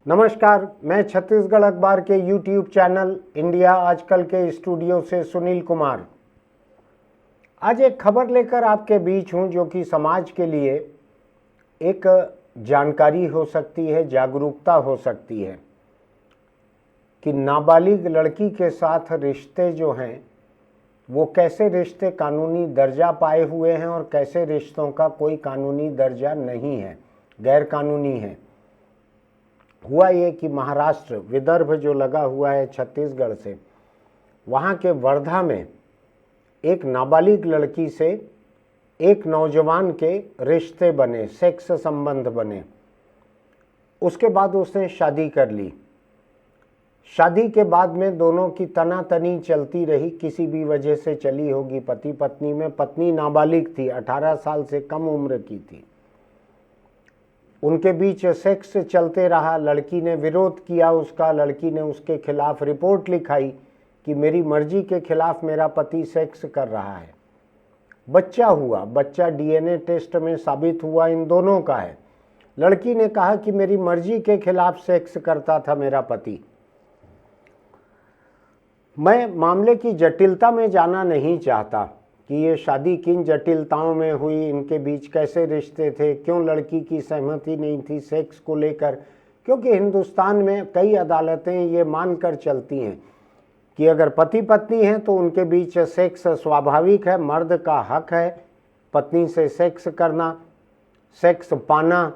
नमस्कार, मैं छत्तीसगढ़ अखबार के YouTube चैनल इंडिया आजकल के स्टूडियो से सुनील कुमार आज एक खबर लेकर आपके बीच हूं जो कि समाज के लिए एक जानकारी हो सकती है, जागरूकता हो सकती है कि नाबालिग लड़की के साथ रिश्ते जो हैं वो कैसे रिश्ते कानूनी दर्जा पाए हुए हैं और कैसे रिश्तों का कोई कानूनी दर्जा नहीं है, गैर कानूनी है। हुआ ये कि महाराष्ट्र, विदर्भ जो लगा हुआ है छत्तीसगढ़ से, वहाँ के वर्धा में एक नाबालिग लड़की से एक नौजवान के रिश्ते बने, सेक्स संबंध बने। उसके बाद उसने शादी कर ली। शादी के बाद में दोनों की तनातनी चलती रही, किसी भी वजह से चली होगी पति पत्नी में। पत्नी नाबालिग थी, 18 साल से कम उम्र की थी। उनके बीच सेक्स चलते रहा। लड़की ने विरोध किया उसका, लड़की ने उसके खिलाफ रिपोर्ट लिखाई कि मेरी मर्जी के खिलाफ मेरा पति सेक्स कर रहा है। बच्चा हुआ, बच्चा डीएनए टेस्ट में साबित हुआ इन दोनों का है। लड़की ने कहा कि मेरी मर्जी के खिलाफ सेक्स करता था मेरा पति। मैं मामले की जटिलता में जाना नहीं चाहता कि ये शादी किन जटिलताओं में हुई, इनके बीच कैसे रिश्ते थे, क्यों लड़की की सहमति नहीं थी सेक्स को लेकर। क्योंकि हिंदुस्तान में कई अदालतें ये मानकर चलती हैं कि अगर पति पत्नी हैं तो उनके बीच सेक्स स्वाभाविक है, मर्द का हक है पत्नी से सेक्स करना, सेक्स पाना।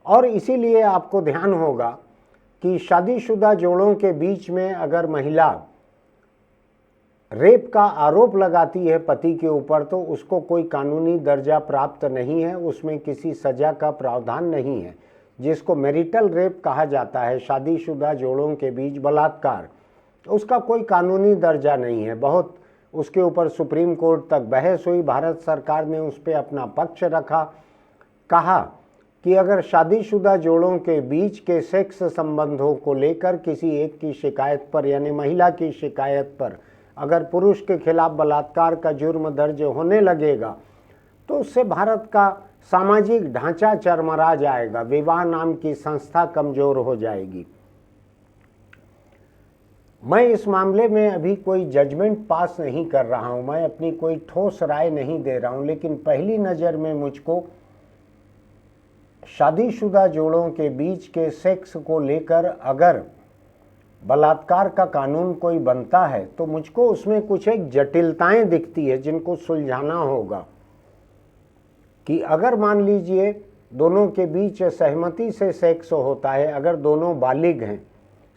और इसीलिए आपको ध्यान होगा कि शादीशुदा जोड़ों के बीच में अगर महिला रेप का आरोप लगाती है पति के ऊपर तो उसको कोई कानूनी दर्जा प्राप्त नहीं है, उसमें किसी सजा का प्रावधान नहीं है, जिसको मैरिटल रेप कहा जाता है, शादीशुदा जोड़ों के बीच बलात्कार, उसका कोई कानूनी दर्जा नहीं है। बहुत उसके ऊपर सुप्रीम कोर्ट तक बहस हुई, भारत सरकार ने उस पर अपना पक्ष रखा, कहा कि अगर शादीशुदा जोड़ों के बीच के सेक्स संबंधों को लेकर किसी एक की शिकायत पर, यानी महिला की शिकायत पर अगर पुरुष के खिलाफ बलात्कार का जुर्म दर्ज होने लगेगा तो उससे भारत का सामाजिक ढांचा चरमरा जाएगा, विवाह नाम की संस्था कमजोर हो जाएगी। मैं इस मामले में अभी कोई जजमेंट पास नहीं कर रहा हूं, मैं अपनी कोई ठोस राय नहीं दे रहा हूं, लेकिन पहली नज़र में मुझको शादीशुदा जोड़ों के बीच के सेक्स को लेकर अगर बलात्कार का कानून कोई बनता है तो मुझको उसमें कुछ एक जटिलताएं दिखती है जिनको सुलझाना होगा। कि अगर मान लीजिए दोनों के बीच सहमति से सेक्स होता है, अगर दोनों बालिग हैं,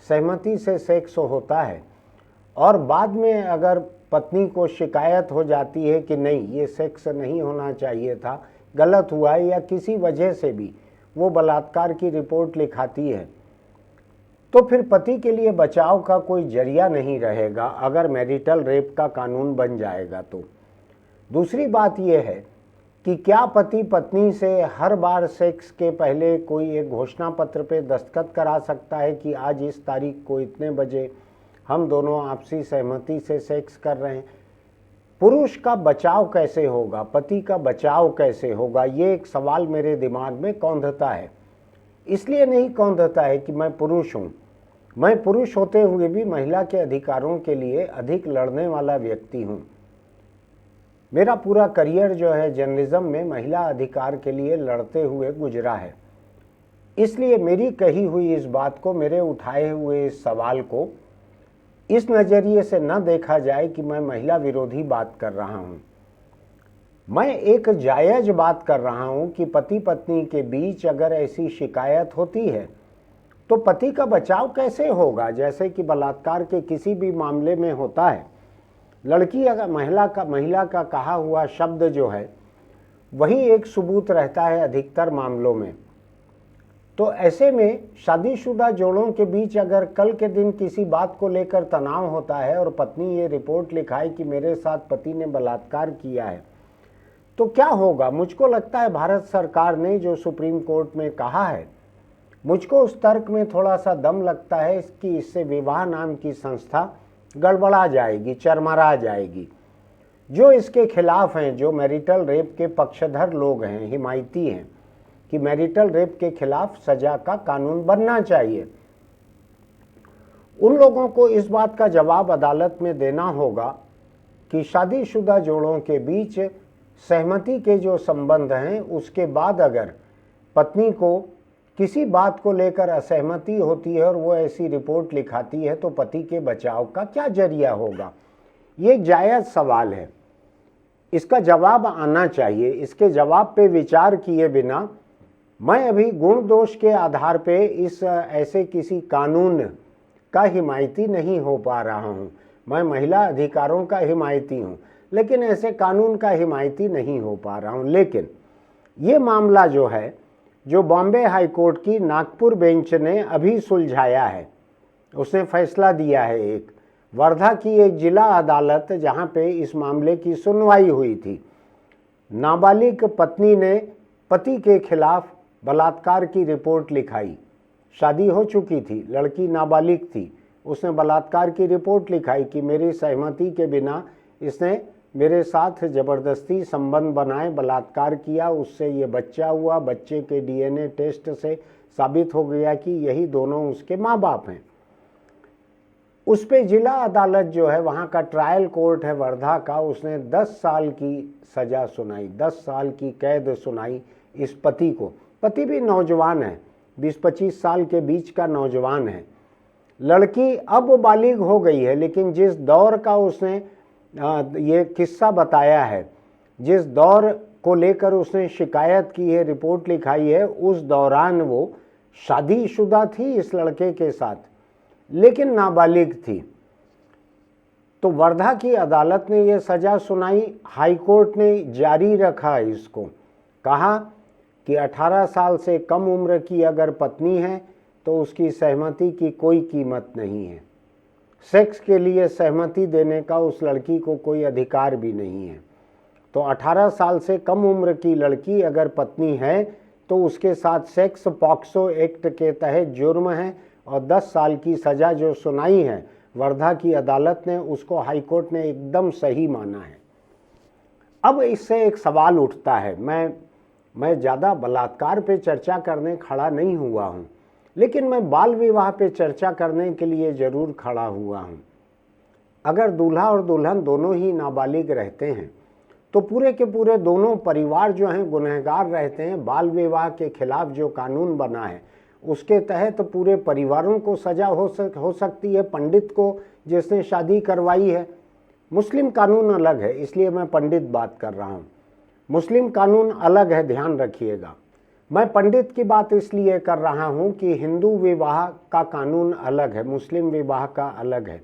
सहमति से सेक्स होता है और बाद में अगर पत्नी को शिकायत हो जाती है कि नहीं ये सेक्स नहीं होना चाहिए था, गलत हुआ है, या किसी वजह से भी वो बलात्कार की रिपोर्ट लिखाती है, तो फिर पति के लिए बचाव का कोई जरिया नहीं रहेगा अगर मैरिटल रेप का कानून बन जाएगा तो। दूसरी बात यह है कि क्या पति पत्नी से हर बार सेक्स के पहले कोई एक घोषणा पत्र पे दस्तखत करा सकता है कि आज इस तारीख को इतने बजे हम दोनों आपसी सहमति से सेक्स कर रहे हैं। पुरुष का बचाव कैसे होगा, पति का बचाव कैसे होगा, ये एक सवाल मेरे दिमाग में कौंधता है। इसलिए नहीं कौंधता है कि मैं पुरुष हूँ, मैं पुरुष होते हुए भी महिला के अधिकारों के लिए अधिक लड़ने वाला व्यक्ति हूँ। मेरा पूरा करियर जो है जर्नलिज्म में महिला अधिकार के लिए लड़ते हुए गुजरा है। इसलिए मेरी कही हुई इस बात को, मेरे उठाए हुए इस सवाल को इस नज़रिए से न देखा जाए कि मैं महिला विरोधी बात कर रहा हूँ। मैं एक जायज़ बात कर रहा हूं कि पति पत्नी के बीच अगर ऐसी शिकायत होती है तो पति का बचाव कैसे होगा। जैसे कि बलात्कार के किसी भी मामले में होता है, लड़की अगर महिला का कहा हुआ शब्द जो है वही एक सबूत रहता है अधिकतर मामलों में। तो ऐसे में शादीशुदा जोड़ों के बीच अगर कल के दिन किसी बात को लेकर तनाव होता है और पत्नी ये रिपोर्ट लिखाए कि मेरे साथ पति ने बलात्कार किया है, तो क्या होगा। मुझको लगता है भारत सरकार ने जो सुप्रीम कोर्ट में कहा है, मुझको उस तर्क में थोड़ा सा दम लगता है कि इससे विवाह नाम की संस्था गड़बड़ा जाएगी, चरमरा जाएगी। जो इसके खिलाफ हैं, जो मैरिटल रेप के पक्षधर लोग हैं, हिमायती हैं कि मैरिटल रेप के खिलाफ सजा का कानून बनना चाहिए, उन लोगों को इस बात का जवाब अदालत में देना होगा कि शादीशुदा जोड़ों के बीच सहमति के जो संबंध हैं उसके बाद अगर पत्नी को किसी बात को लेकर असहमति होती है और वो ऐसी रिपोर्ट लिखाती है तो पति के बचाव का क्या जरिया होगा। ये एक जायज़ सवाल है, इसका जवाब आना चाहिए। इसके जवाब पे विचार किए बिना मैं अभी गुण दोष के आधार पे इस ऐसे किसी कानून का हिमायती नहीं हो पा रहा हूँ। मैं महिला अधिकारों का हिमायती हूँ लेकिन ऐसे कानून का हिमायती नहीं हो पा रहा हूँ। लेकिन ये मामला जो है, जो बॉम्बे हाई कोर्ट की नागपुर बेंच ने अभी सुलझाया है, उसने फैसला दिया है। एक वर्धा की एक जिला अदालत जहाँ पे इस मामले की सुनवाई हुई थी, नाबालिग पत्नी ने पति के खिलाफ बलात्कार की रिपोर्ट लिखाई। शादी हो चुकी थी, लड़की नाबालिग थी, उसने बलात्कार की रिपोर्ट लिखाई कि मेरी सहमति के बिना इसने मेरे साथ ज़बरदस्ती संबंध बनाए, बलात्कार किया, उससे ये बच्चा हुआ। बच्चे के डीएनए टेस्ट से साबित हो गया कि यही दोनों उसके माँ बाप हैं। उस पे जिला अदालत जो है, वहाँ का ट्रायल कोर्ट है वर्धा का, उसने 10 साल की सज़ा सुनाई, 10 साल की कैद सुनाई इस पति को। पति भी नौजवान है, 20-25 साल के बीच का नौजवान है। लड़की अब बालिग हो गई है, लेकिन जिस दौर का उसने ये किस्सा बताया है, जिस दौर को लेकर उसने शिकायत की है, रिपोर्ट लिखाई है, उस दौरान वो शादीशुदा थी इस लड़के के साथ, लेकिन नाबालिग थी। तो वर्धा की अदालत ने ये सज़ा सुनाई। हाई कोर्ट ने जारी रखा इसको, कहा कि 18 साल से कम उम्र की अगर पत्नी है तो उसकी सहमति की कोई कीमत नहीं है। सेक्स के लिए सहमति देने का उस लड़की को कोई अधिकार भी नहीं है। तो 18 साल से कम उम्र की लड़की अगर पत्नी है तो उसके साथ सेक्स पॉक्सो एक्ट के तहत जुर्म है और 10 साल की सज़ा जो सुनाई है वर्धा की अदालत ने, उसको हाई कोर्ट ने एकदम सही माना है। अब इससे एक सवाल उठता है, मैं ज़्यादा बलात्कार पे चर्चा करने खड़ा नहीं हुआ हूँ, लेकिन मैं बाल विवाह पे चर्चा करने के लिए ज़रूर खड़ा हुआ हूँ। अगर दूल्हा और दुल्हन दोनों ही नाबालिग रहते हैं तो पूरे के पूरे दोनों परिवार जो हैं गुनहगार रहते हैं। बाल विवाह के खिलाफ जो कानून बना है उसके तहत पूरे परिवारों को सज़ा हो सकती है। पंडित को जिसने शादी करवाई है, मुस्लिम कानून अलग है, इसलिए मैं पंडित बात कर रहा हूँ, मुस्लिम कानून अलग है, ध्यान रखिएगा। मैं पंडित की बात इसलिए कर रहा हूँ कि हिंदू विवाह का कानून अलग है, मुस्लिम विवाह का अलग है।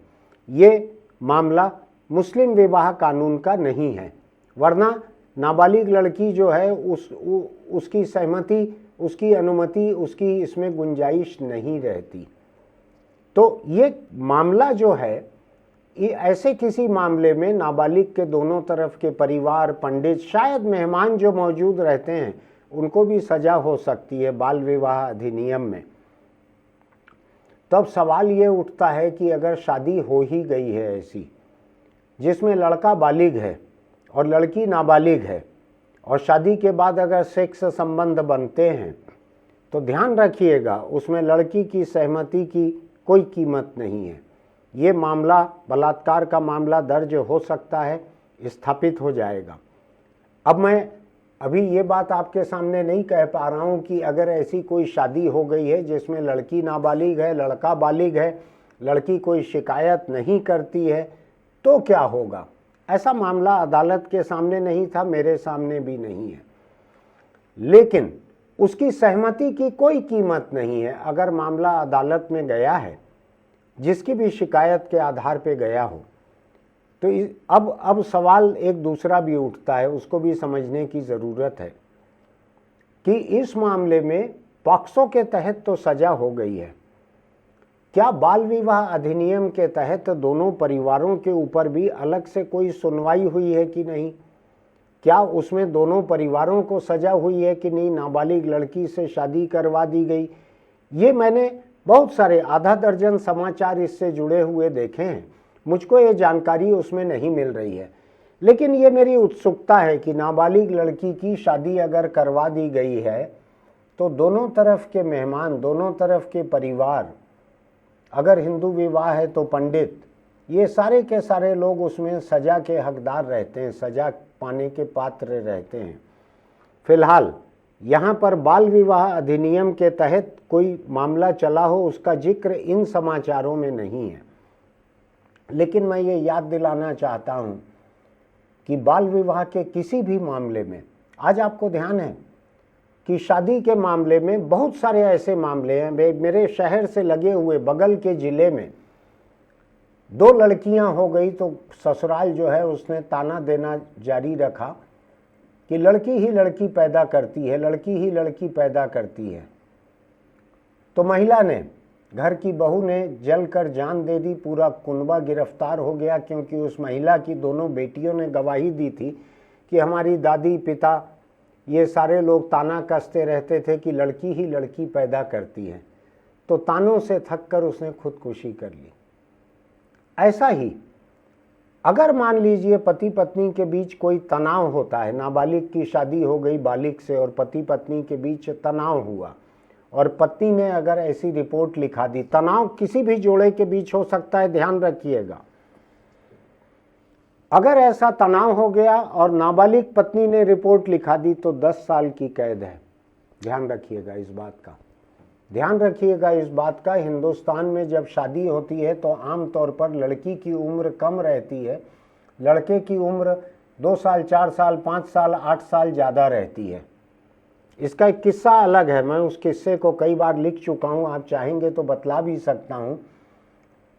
ये मामला मुस्लिम विवाह कानून का नहीं है, वरना नाबालिग लड़की जो है उसकी सहमति, उसकी अनुमति, उसकी इसमें गुंजाइश नहीं रहती। तो ये मामला जो है, ये ऐसे किसी मामले में नाबालिग के दोनों तरफ के परिवार, पंडित, शायद मेहमान जो मौजूद रहते हैं, उनको भी सज़ा हो सकती है बाल विवाह अधिनियम में। तब सवाल ये उठता है कि अगर शादी हो ही गई है ऐसी, जिसमें लड़का बालिग है और लड़की नाबालिग है, और शादी के बाद अगर सेक्स संबंध बनते हैं, तो ध्यान रखिएगा उसमें लड़की की सहमति की कोई कीमत नहीं है। ये मामला, बलात्कार का मामला दर्ज हो सकता है, स्थापित हो जाएगा। अब मैं अभी ये बात आपके सामने नहीं कह पा रहा हूँ कि अगर ऐसी कोई शादी हो गई है जिसमें लड़की नाबालिग है, लड़का बालिग है, लड़की कोई शिकायत नहीं करती है, तो क्या होगा। ऐसा मामला अदालत के सामने नहीं था, मेरे सामने भी नहीं है, लेकिन उसकी सहमति की कोई कीमत नहीं है। अगर मामला अदालत में गया है, जिसकी भी शिकायत के आधार पे गया हो, तो अब सवाल एक दूसरा भी उठता है, उसको भी समझने की ज़रूरत है कि इस मामले में पॉक्सो के तहत तो सज़ा हो गई है, क्या बाल विवाह अधिनियम के तहत दोनों परिवारों के ऊपर भी अलग से कोई सुनवाई हुई है कि नहीं? क्या उसमें दोनों परिवारों को सज़ा हुई है कि नहीं? नाबालिग लड़की से शादी करवा दी गई। ये मैंने बहुत सारे, आधा दर्जन समाचार इससे जुड़े हुए देखे हैं, मुझको ये जानकारी उसमें नहीं मिल रही है। लेकिन ये मेरी उत्सुकता है कि नाबालिग लड़की की शादी अगर करवा दी गई है तो दोनों तरफ के मेहमान, दोनों तरफ के परिवार अगर हिंदू विवाह है तो पंडित, ये सारे के सारे लोग उसमें सज़ा के हकदार रहते हैं, सज़ा पाने के पात्र रहते हैं। फिलहाल यहाँ पर बाल विवाह अधिनियम के तहत कोई मामला चला हो उसका जिक्र इन समाचारों में नहीं है, लेकिन मैं ये याद दिलाना चाहता हूँ कि बाल विवाह के किसी भी मामले में, आज आपको ध्यान है कि शादी के मामले में बहुत सारे ऐसे मामले हैं। मेरे शहर से लगे हुए बगल के ज़िले में 2 लड़कियां हो गई तो ससुराल जो है उसने ताना देना जारी रखा कि लड़की ही लड़की पैदा करती है, लड़की ही लड़की पैदा करती है। तो महिला ने, घर की बहू ने जलकर जान दे दी, पूरा कुनबा गिरफ्तार हो गया, क्योंकि उस महिला की दोनों बेटियों ने गवाही दी थी कि हमारी दादी पिता ये सारे लोग ताना कसते रहते थे कि लड़की ही लड़की पैदा करती है। तो तानों से थक कर उसने खुदकुशी कर ली। ऐसा ही अगर मान लीजिए पति पत्नी के बीच कोई तनाव होता है, नाबालिग की शादी हो गई बालिग से और पति पत्नी के बीच तनाव हुआ और पत्नी ने अगर ऐसी रिपोर्ट लिखा दी, तनाव किसी भी जोड़े के बीच हो सकता है, ध्यान रखिएगा। अगर ऐसा तनाव हो गया और नाबालिग पत्नी ने रिपोर्ट लिखा दी तो 10 साल की कैद है। ध्यान रखिएगा इस बात का, ध्यान रखिएगा इस बात का। हिंदुस्तान में जब शादी होती है तो आम तौर पर लड़की की उम्र कम रहती है, लड़के की उम्र 2 साल 4 साल 5 साल 8 साल ज़्यादा रहती है। इसका एक किस्सा अलग है, मैं उस किस्से को कई बार लिख चुका हूँ, आप चाहेंगे तो बतला भी सकता हूँ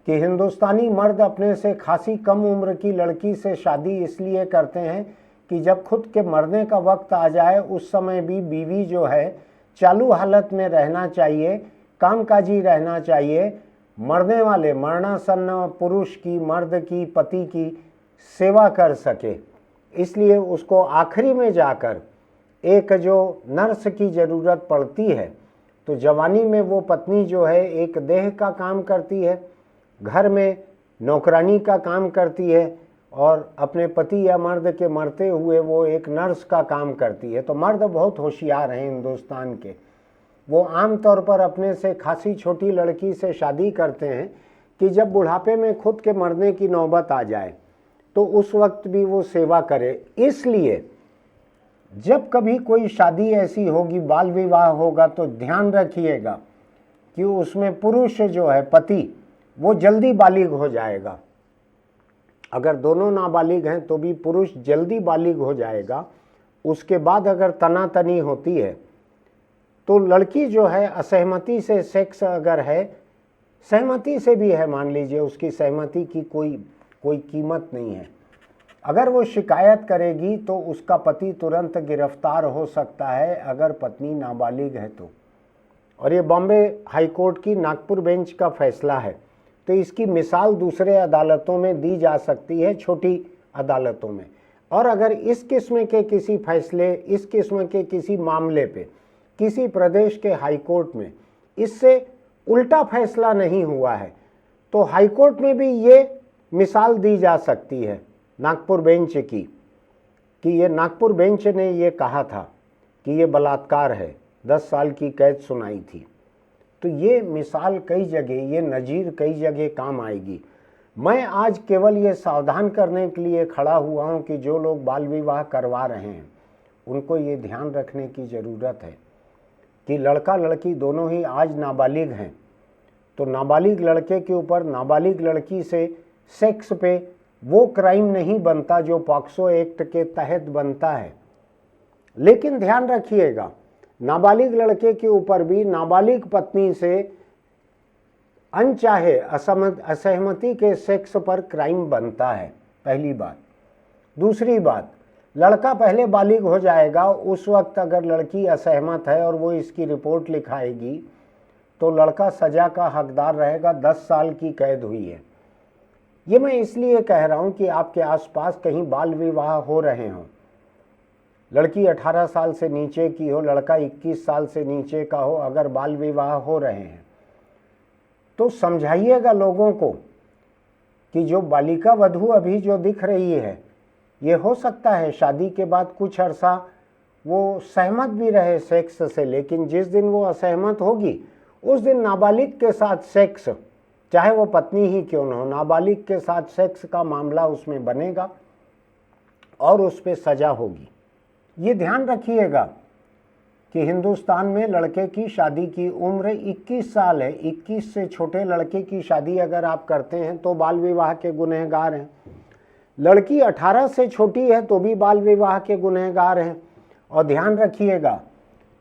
कि हिंदुस्तानी मर्द अपने से खासी कम उम्र की लड़की से शादी इसलिए करते हैं कि जब खुद के मरने का वक्त आ जाए उस समय भी बीवी जो है चालू हालत में रहना चाहिए, कामकाजी रहना चाहिए, मरने वाले मरणासन्न पुरुष की, मर्द की, पति की सेवा कर सके। इसलिए उसको आखिरी में जाकर एक जो नर्स की ज़रूरत पड़ती है, तो जवानी में वो पत्नी जो है एक देह का काम करती है, घर में नौकरानी का काम करती है और अपने पति या मर्द के मरते हुए वो एक नर्स का काम करती है। तो मर्द बहुत होशियार हैं हिंदुस्तान के, वो आम तौर पर अपने से खासी छोटी लड़की से शादी करते हैं कि जब बुढ़ापे में खुद के मरने की नौबत आ जाए तो उस वक्त भी वो सेवा करे। इसलिए जब कभी कोई शादी ऐसी होगी, बाल विवाह होगा, तो ध्यान रखिएगा कि उसमें पुरुष जो है पति वो जल्दी बालिग हो जाएगा। अगर दोनों नाबालिग हैं तो भी पुरुष जल्दी बालिग हो जाएगा। उसके बाद अगर तनातनी होती है तो लड़की जो है असहमति से सेक्स अगर है, सहमति से भी है, मान लीजिए उसकी सहमति की कोई कीमत नहीं है, अगर वो शिकायत करेगी तो उसका पति तुरंत गिरफ्तार हो सकता है अगर पत्नी नाबालिग है तो। और ये बॉम्बे हाई कोर्ट की नागपुर बेंच का फैसला है, तो इसकी मिसाल दूसरे अदालतों में दी जा सकती है, छोटी अदालतों में। और अगर इस किस्म के किसी फैसले, इस किस्म के किसी मामले पे किसी प्रदेश के हाई कोर्ट में इससे उल्टा फैसला नहीं हुआ है तो हाई कोर्ट में भी ये मिसाल दी जा सकती है नागपुर बेंच की, कि ये नागपुर बेंच ने ये कहा था कि ये बलात्कार है, 10 साल की कैद सुनाई थी। तो ये मिसाल कई जगह, ये नज़ीर कई जगह काम आएगी। मैं आज केवल ये सावधान करने के लिए खड़ा हुआ हूँ कि जो लोग बाल विवाह करवा रहे हैं उनको ये ध्यान रखने की ज़रूरत है कि लड़का लड़की दोनों ही आज नाबालिग हैं, तो नाबालिग लड़के के ऊपर नाबालिग लड़की से सेक्स पे वो क्राइम नहीं बनता जो पॉक्सो एक्ट के तहत बनता है। लेकिन ध्यान रखिएगा, नाबालिग लड़के के ऊपर भी नाबालिग पत्नी से अनचाहे असहमति के सेक्स पर क्राइम बनता है, पहली बात। दूसरी बात, लड़का पहले बालिग हो जाएगा, उस वक्त अगर लड़की असहमत है और वो इसकी रिपोर्ट लिखाएगी तो लड़का सज़ा का हकदार रहेगा। 10 साल की कैद हुई है। ये मैं इसलिए कह रहा हूँ कि आपके आसपास कहीं बाल विवाह हो रहे हों, लड़की 18 साल से नीचे की हो, लड़का 21 साल से नीचे का हो, अगर बाल विवाह हो रहे हैं तो समझाइएगा लोगों को कि जो बालिका वधू अभी जो दिख रही है, ये हो सकता है शादी के बाद कुछ अरसा वो सहमत भी रहे सेक्स से, लेकिन जिस दिन वो असहमत होगी उस दिन नाबालिग के साथ सेक्स चाहे वो पत्नी ही क्यों न हो, नाबालिग के साथ सेक्स का मामला उसमें बनेगा और उस पर सज़ा होगी। ये ध्यान रखिएगा कि हिंदुस्तान में लड़के की शादी की उम्र 21 साल है। 21 से छोटे लड़के की शादी अगर आप करते हैं तो बाल विवाह के गुनहगार हैं। लड़की 18 से छोटी है तो भी बाल विवाह के गुनहगार हैं। और ध्यान रखिएगा,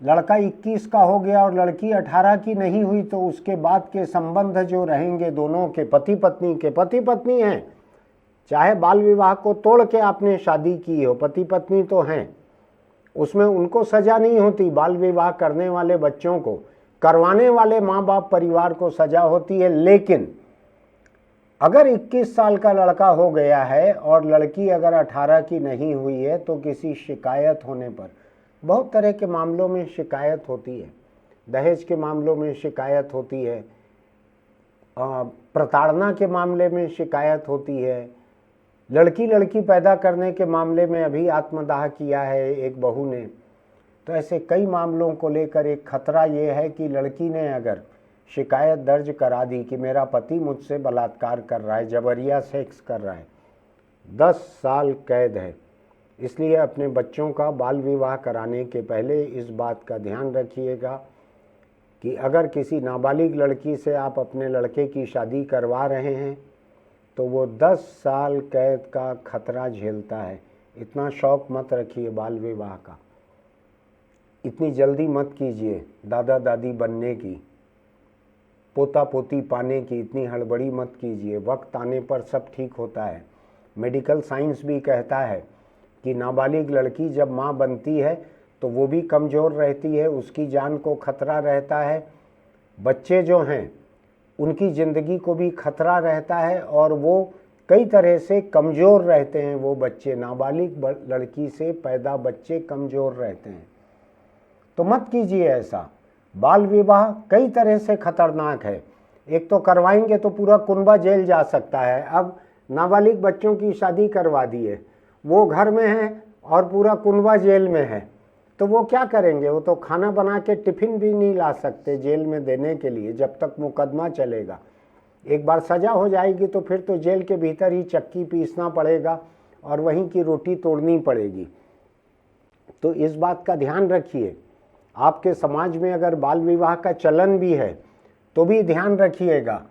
लड़का 21 का हो गया और लड़की 18 की नहीं हुई तो उसके बाद के संबंध जो रहेंगे दोनों के, पति पत्नी हैं, चाहे बाल विवाह को तोड़ के आपने शादी की हो, पति पत्नी तो हैं, उसमें उनको सज़ा नहीं होती। बाल विवाह करने वाले बच्चों को, करवाने वाले माँ बाप परिवार को सज़ा होती है। लेकिन अगर 21 साल का लड़का हो गया है और लड़की अगर 18 की नहीं हुई है तो किसी शिकायत होने पर, बहुत तरह के मामलों में शिकायत होती है, दहेज के मामलों में शिकायत होती है, प्रताड़ना के मामले में शिकायत होती है, लड़की पैदा करने के मामले में अभी आत्मदाह किया है एक बहू ने। तो ऐसे कई मामलों को लेकर एक खतरा ये है कि लड़की ने अगर शिकायत दर्ज करा दी कि मेरा पति मुझसे बलात्कार कर रहा है, जबरिया सेक्स कर रहा है, 10 साल कैद है। इसलिए अपने बच्चों का बाल विवाह कराने के पहले इस बात का ध्यान रखिएगा कि अगर किसी नाबालिग लड़की से आप अपने लड़के की शादी करवा रहे हैं तो वो 10 साल कैद का खतरा झेलता है। इतना शौक मत रखिए बाल विवाह का, इतनी जल्दी मत कीजिए दादा दादी बनने की, पोता पोती पाने की इतनी हड़बड़ी मत कीजिए। वक्त आने पर सब ठीक होता है। मेडिकल साइंस भी कहता है कि नाबालिग लड़की जब माँ बनती है तो वो भी कमज़ोर रहती है, उसकी जान को खतरा रहता है, बच्चे जो हैं उनकी ज़िंदगी को भी खतरा रहता है और वो कई तरह से कमज़ोर रहते हैं। वो बच्चे, नाबालिग लड़की से पैदा बच्चे कमज़ोर रहते हैं। तो मत कीजिए ऐसा। बाल विवाह कई तरह से खतरनाक है। एक तो करवाएंगे तो पूरा कुनबा जेल जा सकता है। अब नाबालिग बच्चों की शादी करवा दी है, वो घर में है और पूरा कुनबा जेल में है, तो वो क्या करेंगे? वो तो खाना बना के टिफ़िन भी नहीं ला सकते जेल में देने के लिए जब तक मुकदमा चलेगा। एक बार सज़ा हो जाएगी तो फिर तो जेल के भीतर ही चक्की पीसना पड़ेगा और वहीं की रोटी तोड़नी पड़ेगी। तो इस बात का ध्यान रखिए। आपके समाज में अगर बाल विवाह का चलन भी है तो भी ध्यान रखिएगा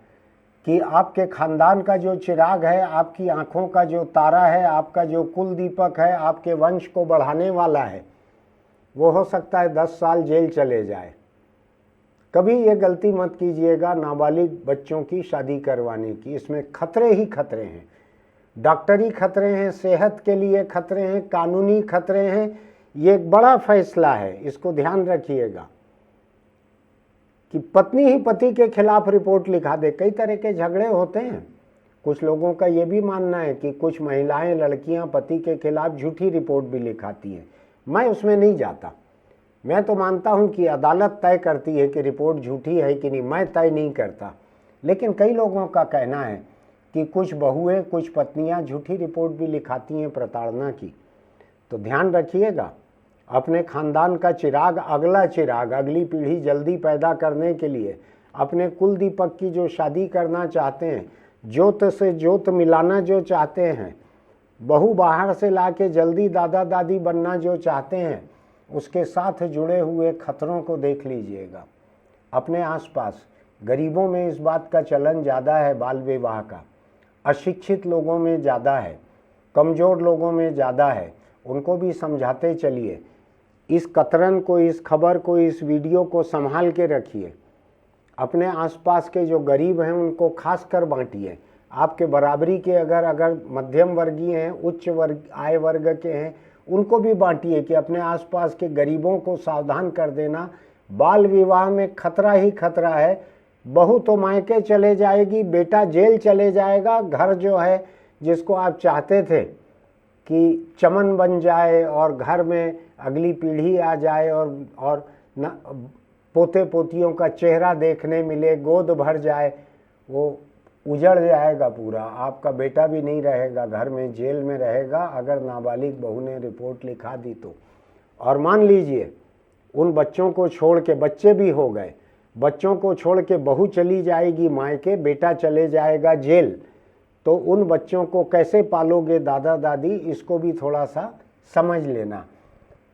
कि आपके ख़ानदान का जो चिराग है, आपकी आँखों का जो तारा है, आपका जो कुल दीपक है, आपके वंश को बढ़ाने वाला है, वो हो सकता है 10 साल जेल चले जाए। कभी ये गलती मत कीजिएगा नाबालिग बच्चों की शादी करवाने की। इसमें खतरे ही खतरे हैं, डॉक्टरी खतरे हैं, सेहत के लिए खतरे हैं, कानूनी खतरे हैं। ये एक बड़ा फैसला है, इसको ध्यान रखिएगा कि पत्नी ही पति के खिलाफ रिपोर्ट लिखा दे। कई तरह के झगड़े होते हैं। कुछ लोगों का ये भी मानना है कि कुछ महिलाएं, लड़कियां पति के खिलाफ झूठी रिपोर्ट भी लिखाती हैं। मैं उसमें नहीं जाता। मैं तो मानता हूं कि अदालत तय करती है कि रिपोर्ट झूठी है कि नहीं, मैं तय नहीं करता। लेकिन कई लोगों का कहना है कि कुछ बहुएं, कुछ पत्नियां झूठी रिपोर्ट भी लिखाती हैं प्रताड़ना की। तो ध्यान रखिएगा, अपने खानदान का चिराग, अगला चिराग, अगली पीढ़ी जल्दी पैदा करने के लिए अपने कुल दीपक की जो शादी करना चाहते हैं, जोत से जोत मिलाना जो चाहते हैं, बहू बाहर से लाके जल्दी दादा दादी बनना जो चाहते हैं, उसके साथ जुड़े हुए खतरों को देख लीजिएगा। अपने आसपास गरीबों में इस बात का चलन ज़्यादा है बाल विवाह का, अशिक्षित लोगों में ज़्यादा है, कमज़ोर लोगों में ज़्यादा है। उनको भी समझाते चलिए। इस कतरन को, इस खबर को, इस वीडियो को संभाल के रखिए। अपने आसपास के जो गरीब हैं उनको खास कर बांटिए। आपके बराबरी के अगर मध्यम वर्गीय हैं, उच्च आय वर्ग के हैं, उनको भी बांटिए कि अपने आसपास के गरीबों को सावधान कर देना। बाल विवाह में खतरा ही खतरा है। बहू तो मायके चले जाएगी, बेटा जेल चले जाएगा। घर जो है जिसको आप चाहते थे कि चमन बन जाए और घर में अगली पीढ़ी आ जाए और पोते पोतियों का चेहरा देखने मिले, गोद भर जाए, वो उजड़ जाएगा पूरा। आपका बेटा भी नहीं रहेगा घर में, जेल में रहेगा अगर नाबालिग बहू ने रिपोर्ट लिखा दी तो। और मान लीजिए उन बच्चों को छोड़ के, बच्चे भी हो गए, बच्चों को छोड़ के बहू चली जाएगी मायके, बेटा चले जाएगा जेल, तो उन बच्चों को कैसे पालोगे दादा दादी, इसको भी थोड़ा सा समझ लेना।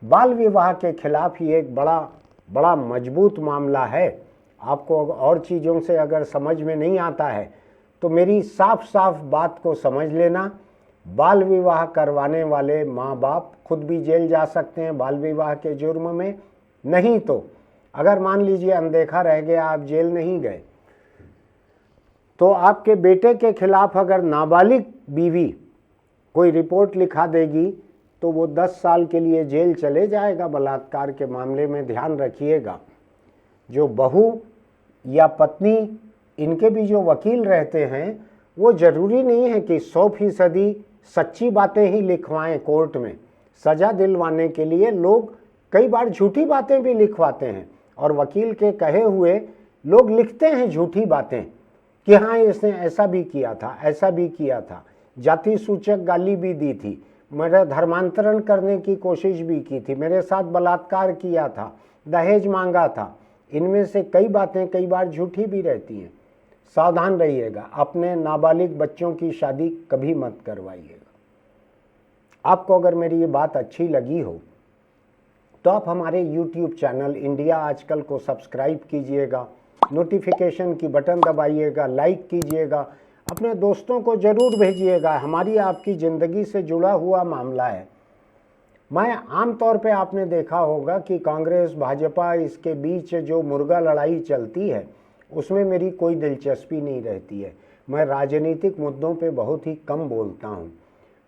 बाल विवाह के खिलाफ ये एक बड़ा मजबूत मामला है। आपको और चीज़ों से अगर समझ में नहीं आता है तो मेरी साफ साफ बात को समझ लेना। बाल विवाह करवाने वाले माँ बाप खुद भी जेल जा सकते हैं बाल विवाह के जुर्म में। नहीं तो अगर मान लीजिए अनदेखा रह गया, आप जेल नहीं गए, तो आपके बेटे के खिलाफ अगर नाबालिग बीवी कोई रिपोर्ट लिखा देगी तो वो 10 साल के लिए जेल चले जाएगा बलात्कार के मामले में। ध्यान रखिएगा, जो बहू या पत्नी, इनके भी जो वकील रहते हैं, वो ज़रूरी नहीं है कि 100% सच्ची बातें ही लिखवाएं कोर्ट में। सज़ा दिलवाने के लिए लोग कई बार झूठी बातें भी लिखवाते हैं, और वकील के कहे हुए लोग लिखते हैं झूठी बातें कि हाँ इसने ऐसा भी किया था, ऐसा भी किया था, जाति सूचक गाली भी दी थी, मेरा धर्मांतरण करने की कोशिश भी की थी, मेरे साथ बलात्कार किया था, दहेज मांगा था। इनमें से कई बातें कई बार झूठी भी रहती हैं। सावधान रहिएगा, अपने नाबालिग बच्चों की शादी कभी मत करवाइएगा। आपको अगर मेरी ये बात अच्छी लगी हो तो आप हमारे YouTube चैनल इंडिया आजकल को सब्सक्राइब कीजिएगा, नोटिफिकेशन की बटन दबाइएगा, लाइक कीजिएगा, अपने दोस्तों को ज़रूर भेजिएगा। हमारी आपकी ज़िंदगी से जुड़ा हुआ मामला है। मैं आम तौर पे आपने देखा होगा कि कांग्रेस भाजपा इसके बीच जो मुर्गा लड़ाई चलती है उसमें मेरी कोई दिलचस्पी नहीं रहती है। मैं राजनीतिक मुद्दों पे बहुत ही कम बोलता हूँ।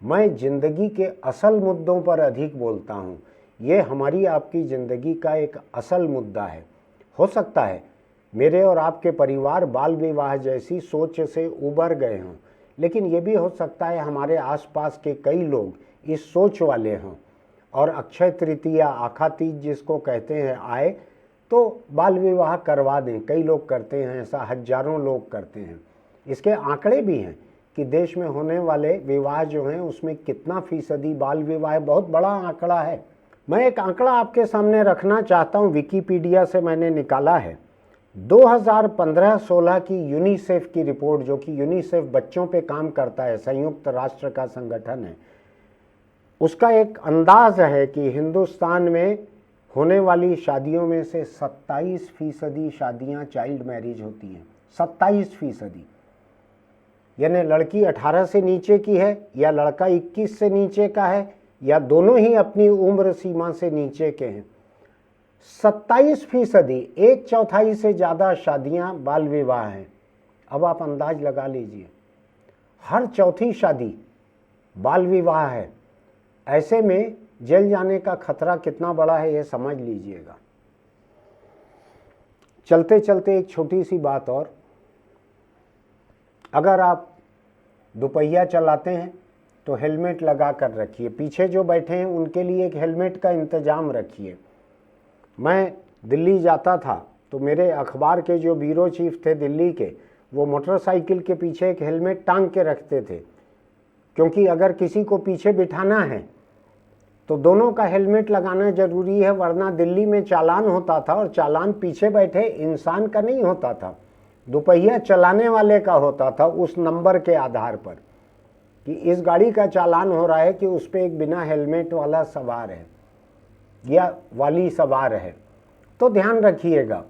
मैं ज़िंदगी के असल मुद्दों पर अधिक बोलता हूँ। ये हमारी आपकी ज़िंदगी का एक असल मुद्दा है। हो सकता है मेरे और आपके परिवार बाल विवाह जैसी सोच से उबर गए हों, लेकिन ये भी हो सकता है हमारे आसपास के कई लोग इस सोच वाले हों और अक्षय तृतीया, आखा तीज जिसको कहते हैं, आए तो बाल विवाह करवा दें। कई लोग करते हैं ऐसा, हजारों लोग करते हैं। इसके आंकड़े भी हैं कि देश में होने वाले विवाह जो हैं उसमें कितना फीसदी बाल विवाह है। बहुत बड़ा आंकड़ा है। मैं एक आंकड़ा आपके सामने रखना चाहता हूँ, विकिपीडिया से मैंने निकाला है। 2015-16 की यूनिसेफ की रिपोर्ट, जो कि यूनिसेफ बच्चों पे काम करता है, संयुक्त राष्ट्र का संगठन है, उसका एक अंदाज है कि हिंदुस्तान में होने वाली शादियों में से 27% शादियां चाइल्ड मैरिज होती हैं। 27%। यानी लड़की 18 से नीचे की है या लड़का 21 से नीचे का है या दोनों ही अपनी उम्र सीमा से नीचे के हैं। 27%, 1/4 से ज़्यादा शादियां बाल विवाह हैं। अब आप अंदाज लगा लीजिए, हर चौथी शादी बाल विवाह है। ऐसे में जेल जाने का खतरा कितना बड़ा है ये समझ लीजिएगा। चलते चलते एक छोटी सी बात और, अगर आप दोपहिया चलाते हैं तो हेलमेट लगा कर रखिए। पीछे जो बैठे हैं उनके लिए एक हेलमेट का इंतजाम रखिए। मैं दिल्ली जाता था तो मेरे अखबार के जो ब्यूरो चीफ थे दिल्ली के, वो मोटरसाइकिल के पीछे एक हेलमेट टांग के रखते थे, क्योंकि अगर किसी को पीछे बिठाना है तो दोनों का हेलमेट लगाना जरूरी है, वरना दिल्ली में चालान होता था और चालान पीछे बैठे इंसान का नहीं होता था, दोपहिया चलाने वाले का होता था, उस नंबर के आधार पर कि इस गाड़ी का चालान हो रहा है कि उस पर एक बिना हेलमेट वाला सवार है या वाली सवार है। तो ध्यान रखिएगा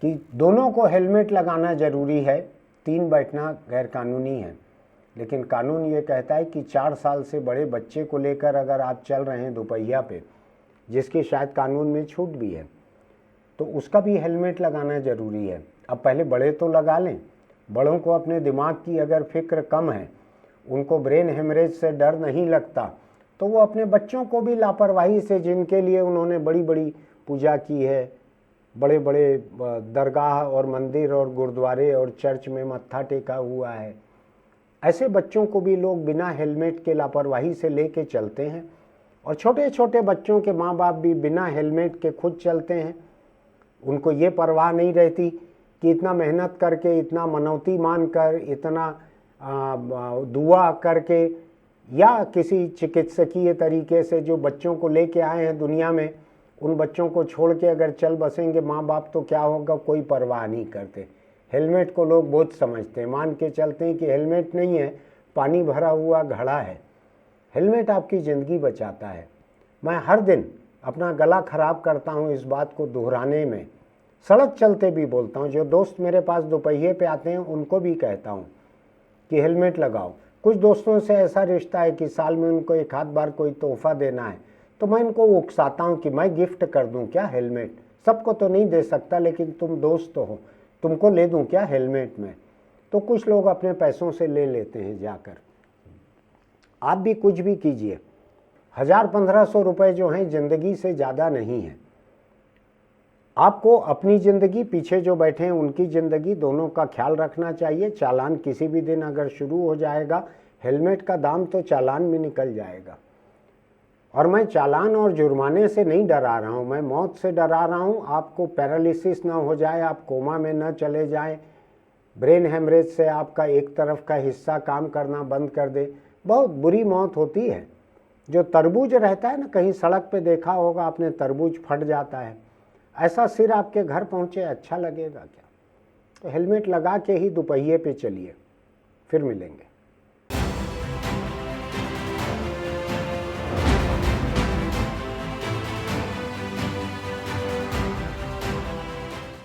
कि दोनों को हेलमेट लगाना जरूरी है। 3 बैठना गैर कानूनी है, लेकिन कानून ये कहता है कि 4 साल से बड़े बच्चे को लेकर अगर आप चल रहे हैं दोपहिया पे, जिसकी शायद कानून में छूट भी है, तो उसका भी हेलमेट लगाना ज़रूरी है। अब पहले बड़े तो लगा लें। बड़ों को अपने दिमाग की अगर फिक्र कम है, उनको ब्रेन हेमरेज से डर नहीं लगता, तो वो अपने बच्चों को भी लापरवाही से, जिनके लिए उन्होंने बड़ी बड़ी पूजा की है, बड़े बड़े दरगाह और मंदिर और गुरुद्वारे और चर्च में मत्था टेका हुआ है, ऐसे बच्चों को भी लोग बिना हेलमेट के लापरवाही से लेके चलते हैं। और छोटे छोटे बच्चों के माँ बाप भी बिना हेलमेट के खुद चलते हैं। उनको ये परवाह नहीं रहती कि इतना मेहनत करके, इतना मनौती मानकर, इतना दुआ करके या किसी चिकित्सकीय तरीके से जो बच्चों को लेके आए हैं दुनिया में, उन बच्चों को छोड़ के अगर चल बसेंगे माँ बाप तो क्या होगा, कोई परवाह नहीं करते। हेलमेट को लोग बोझ समझते हैं, मान के चलते हैं कि हेलमेट नहीं है, पानी भरा हुआ घड़ा है। हेलमेट आपकी ज़िंदगी बचाता है। मैं हर दिन अपना गला ख़राब करता हूँ इस बात को दोहराने में, सड़क चलते भी बोलता हूँ। जो दोस्त मेरे पास दोपहिए पे आते हैं उनको भी कहता हूँ कि हेलमेट लगाओ। कुछ दोस्तों से ऐसा रिश्ता है कि साल में उनको एक आध बार कोई तोहफा देना है, तो मैं इनको उकसाता हूँ कि मैं गिफ्ट कर दूँ क्या हेलमेट, सबको तो नहीं दे सकता लेकिन तुम दोस्त हो, तुमको ले दूँ क्या हेलमेट में। तो कुछ लोग अपने पैसों से ले लेते हैं जाकर। आप भी कुछ भी कीजिए, 1000-1500 रुपये जो हैं ज़िंदगी से ज़्यादा नहीं है। आपको अपनी ज़िंदगी, पीछे जो बैठे हैं उनकी ज़िंदगी, दोनों का ख्याल रखना चाहिए। चालान किसी भी दिन अगर शुरू हो जाएगा हेलमेट का दाम, तो चालान में निकल जाएगा। और मैं चालान और जुर्माने से नहीं डरा रहा हूँ, मैं मौत से डरा रहा हूँ। आपको पैरालिसिस ना हो जाए, आप कोमा में न चले जाएं, ब्रेन हेमरेज से आपका एक तरफ का हिस्सा काम करना बंद कर दे। बहुत बुरी मौत होती है। जो तरबूज रहता है ना, कहीं सड़क पे देखा होगा आपने, तरबूज फट जाता है, ऐसा सिर आपके घर पहुँचे, अच्छा लगेगा क्या। तो हेलमेट लगा के ही दोपहिए पे चलिए। फिर मिलेंगे।